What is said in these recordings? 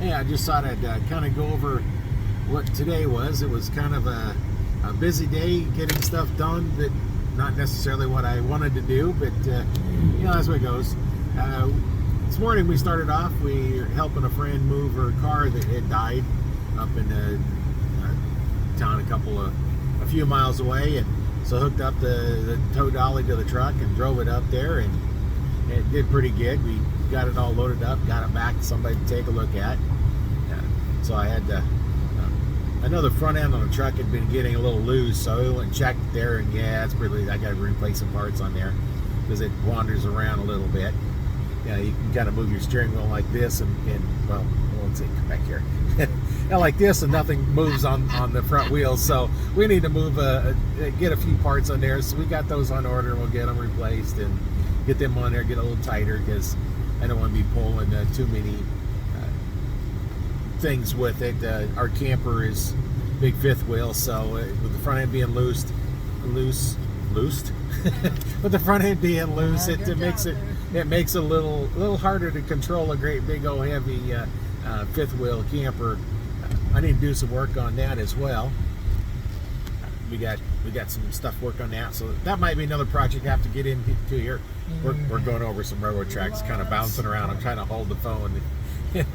Hey, I just thought I'd kind of go over what today was. It was kind of a busy day getting stuff done that not necessarily what I wanted to do, but you know, that's what it goes. This morning we started off, we were helping a friend move her car that had died up in a town a few miles away, and so hooked up the tow dolly to the truck and drove it up there, and it did pretty good. We got it all loaded up, got it back to somebody to take a look at. So I had another front end on the truck had been getting a little loose, so we went and checked there, and yeah, it's pretty. I got to replace some parts on there because it wanders around a little bit. You know, you can kind of move your steering wheel like this, and well, let's see, come back here. Like this, and nothing moves on the front wheels. So we need to move, get a few parts on there. So we got those on order, and we'll get them replaced and get them on there, get a little tighter, because I don't want to be pulling too many things with it. Our camper is big fifth wheel, so with the front end being loosed, with the front end being loose, it makes it a little harder to control a great big old heavy fifth wheel camper. I need to do some work on that as well. We got some stuff work on that, so that might be another project I have to get into here. We're going over some railroad tracks, kind of bouncing around. I'm trying to hold the phone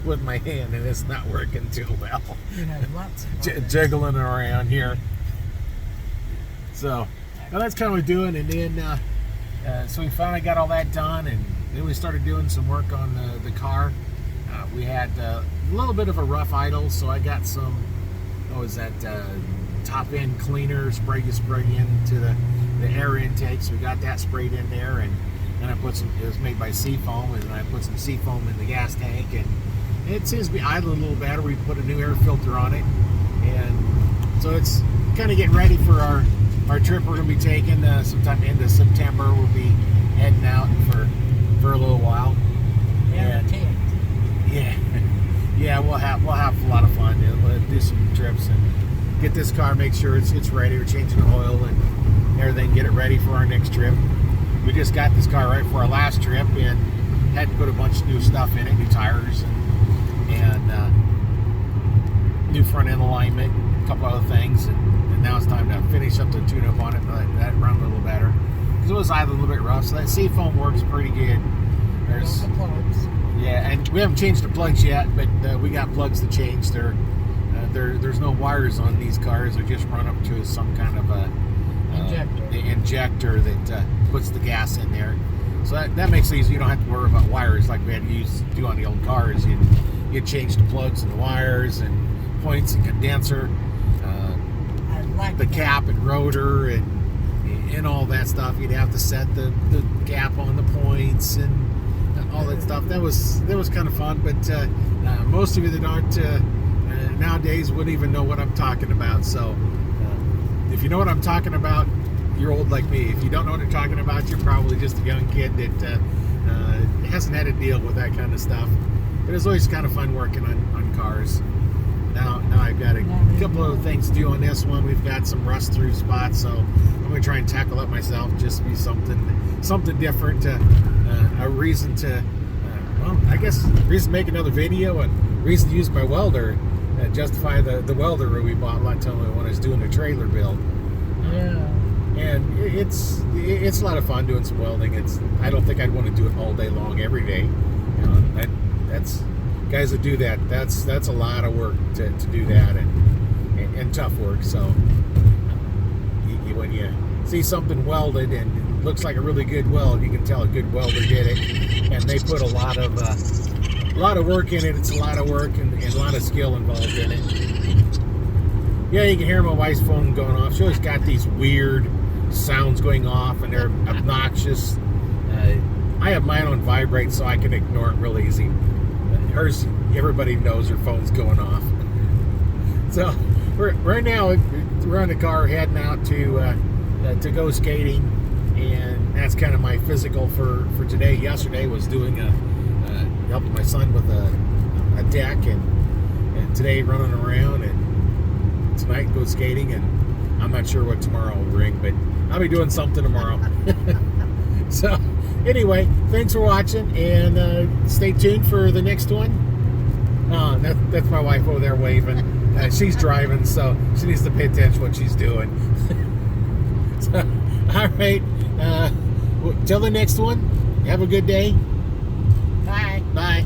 with my hand, and it's not working too well. Jiggling around here. So that's kind of what we're doing, and then so we finally got all that done, and then we started doing some work on the car. We had a little bit of a rough idle, so I got some, top end cleaner spray into the air intake. So we got that sprayed in there, and I put some, it was made by Seafoam, and I put some Seafoam in the gas tank, and it seems to be idling a little better. We put a new air filter on it, and so it's kind of getting ready for our trip we're going to be taking sometime into September. We'll be heading out for a little while, and yeah, we'll have a lot of fun. We'll do some trips and get this car, make sure it's ready. We're changing the oil and everything, get it ready for our next trip. We just got this car right for our last trip, and had to put a bunch of new stuff in it, new tires and new front end alignment, a couple other things, and now it's time to finish up the tune-up on it and let that run a little better, because it was either a little bit rough. So that Seafoam works pretty good. There's the plugs. Yeah, and we haven't changed the plugs yet, but we got plugs to change. There's no wires on these cars. They just run up to some kind of a injector that puts the gas in there. So that makes it easy. You don't have to worry about wires like we had to do on the old cars. You'd change the plugs and the wires and points and condenser, the cap and rotor and all that stuff. You'd have to set the cap on the points and all that stuff. That was kind of fun, but most of you that aren't nowadays wouldn't even know what I'm talking about. So if you know what I'm talking about, you're old like me. If you don't know what I'm talking about, you're probably just a young kid that hasn't had to deal with that kind of stuff. But it's always kind of fun working on cars. Now I've got a couple of things to do on this one. We've got some rust through spots, so I'm going to try and tackle it myself. Just be something different. A reason to, I guess, reason to make another video, and reason to use my welder, justify the welder we bought when I was doing the trailer build. Yeah. And it's a lot of fun doing some welding. I don't think I'd want to do it all day long every day. You know, that's guys that do that. That's a lot of work to do that, and tough work. So when you see something welded and it looks like a really good weld, you can tell a good welder did it, and they put a lot of work in it. It's a lot of work and a lot of skill involved in it. Yeah, you can hear my wife's phone going off. She always got these weird sounds going off, and they're obnoxious. I have mine on vibrate, so I can ignore it real easy. Hers, everybody knows her phone's going off. So right now we're on the car heading out to go skating, and that's kind of my physical for today. Yesterday was doing helping my son with a deck, and today running around, and tonight go skating, and I'm not sure what tomorrow will bring, but I'll be doing something tomorrow. So anyway, thanks for watching, and stay tuned for the next one. That's my wife over there waving. She's driving, so she needs to pay attention to what she's doing. So, all right. Till the next one. Have a good day. Bye. Bye.